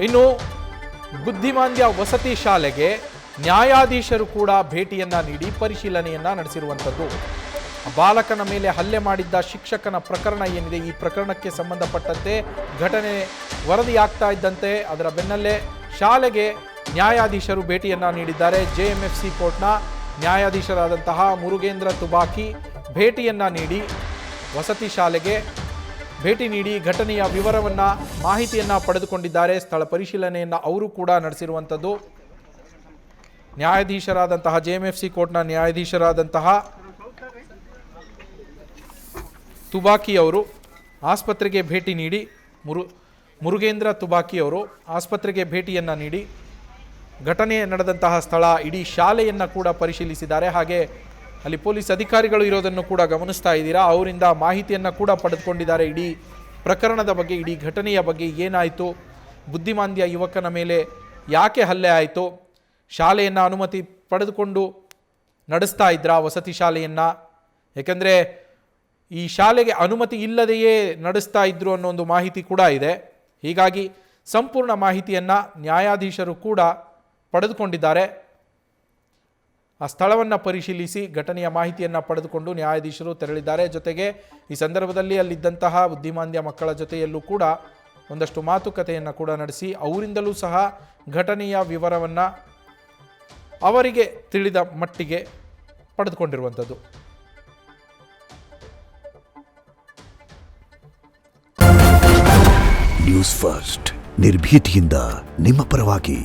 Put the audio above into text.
ಇನ್ನು ಬುದ್ಧಿಮಾಂದ್ಯ ವಸತಿ ಶಾಲೆಗೆ ನ್ಯಾಯಾಧೀಶರು ಕೂಡ ಭೇಟಿಯನ್ನ ನೀಡಿ ಪರಿಶೀಲನೆಯನ್ನ ನಡೆಸಿರುವಂಥದ್ದು. ಬಾಲಕನ ಮೇಲೆ ಹಲ್ಲೆ ಮಾಡಿದ್ದ ಶಿಕ್ಷಕನ ಪ್ರಕರಣ ಏನಿದೆ, ಈ ಪ್ರಕರಣಕ್ಕೆ ಸಂಬಂಧಪಟ್ಟಂತೆ ಘಟನೆ ವರದಿಯಾಗ್ತಾ ಇದ್ದಂತೆ ಅದರ ಬೆನ್ನಲ್ಲೇ ಶಾಲೆಗೆ ನ್ಯಾಯಾಧೀಶರು ಭೇಟಿಯನ್ನ ನೀಡಿದ್ದಾರೆ. JMFC ಕೋರ್ಟ್ನ ನ್ಯಾಯಾಧೀಶರಾದಂತಹ ಮುರುಗೇಂದ್ರ ತುಬಾಕಿ ಭೇಟಿಯನ್ನ ನೀಡಿ ವಸತಿ ಶಾಲೆಗೆ ಭೇಟಿ ನೀಡಿ ಘಟನೆಯ ಮಾಹಿತಿಯನ್ನ ಪಡೆದುಕೊಂಡಿದ್ದಾರೆ. ಸ್ಥಳ ಪರಿಶೀಲನೆಯನ್ನ ಅವರು ಕೂಡ ನಡೆಸಿರುವಂಥದ್ದು. ನ್ಯಾಯಾಧೀಶರಾದಂತಹ JMFC ಕೋರ್ಟ್ನ ನ್ಯಾಯಾಧೀಶರಾದಂತಹ ತುಬಾಕಿ ಅವರು ಆಸ್ಪತ್ರೆಗೆ ಭೇಟಿ ನೀಡಿ ಮುರುಗೇಂದ್ರ ತುಬಾಕಿ ಅವರು ಆಸ್ಪತ್ರೆಗೆ ಭೇಟಿಯನ್ನ ನೀಡಿ ಘಟನೆ ನಡೆದಂತಹ ಸ್ಥಳ, ಇಡೀ ಶಾಲೆಯನ್ನ ಕೂಡ ಪರಿಶೀಲಿಸಿದ್ದಾರೆ. ಹಾಗೆ ಅಲ್ಲಿ ಪೊಲೀಸ್ ಅಧಿಕಾರಿಗಳು ಇರೋದನ್ನು ಕೂಡ ಗಮನಿಸ್ತಾ ಇದ್ದೀರಾ. ಅವರಿಂದ ಮಾಹಿತಿಯನ್ನು ಕೂಡ ಪಡೆದುಕೊಂಡಿದ್ದಾರೆ. ಇಡೀ ಪ್ರಕರಣದ ಬಗ್ಗೆ, ಇಡೀ ಘಟನೆಯ ಬಗ್ಗೆ ಏನಾಯಿತು, ಬುದ್ಧಿಮಾಂದ್ಯ ಯುವಕನ ಮೇಲೆ ಯಾಕೆ ಹಲ್ಲೆ ಆಯಿತು, ಶಾಲೆಯನ್ನು ಅನುಮತಿ ಪಡೆದುಕೊಂಡು ನಡೆಸ್ತಾ ಇದ್ರಾ ವಸತಿ ಶಾಲೆಯನ್ನು, ಯಾಕಂದರೆ ಈ ಶಾಲೆಗೆ ಅನುಮತಿ ಇಲ್ಲದೆಯೇ ನಡೆಸ್ತಾ ಇದ್ರು ಅನ್ನೋ ಒಂದು ಮಾಹಿತಿ ಕೂಡ ಇದೆ. ಹೀಗಾಗಿ ಸಂಪೂರ್ಣ ಮಾಹಿತಿಯನ್ನು ನ್ಯಾಯಾಧೀಶರು ಕೂಡ ಪಡೆದುಕೊಂಡಿದ್ದಾರೆ. ಆ ಸ್ಥಳವನ್ನು ಪರಿಶೀಲಿಸಿ ಘಟನೆಯ ಮಾಹಿತಿಯನ್ನು ಪಡೆದುಕೊಂಡು ನ್ಯಾಯಾಧೀಶರು ತೆರಳಿದ್ದಾರೆ. ಜೊತೆಗೆ ಈ ಸಂದರ್ಭದಲ್ಲಿ ಅಲ್ಲಿದ್ದಂತಹ ಬುದ್ಧಿಮಾಂದ್ಯ ಮಕ್ಕಳ ಜೊತೆಯಲ್ಲೂ ಕೂಡ ಒಂದಷ್ಟು ಮಾತುಕತೆಯನ್ನು ಕೂಡ ನಡೆಸಿ ಅವರಿಂದಲೂ ಸಹ ಘಟನೆಯ ವಿವರವನ್ನು ಅವರಿಗೆ ತಿಳಿದ ಮಟ್ಟಿಗೆ ಪಡೆದುಕೊಂಡಿರುವಂಥದ್ದು. ನ್ಯೂಸ್ ಫಸ್ಟ್, ನಿರ್ಭೀತಿಯಿಂದ ನಿಮ್ಮ ಪರವಾಗಿ.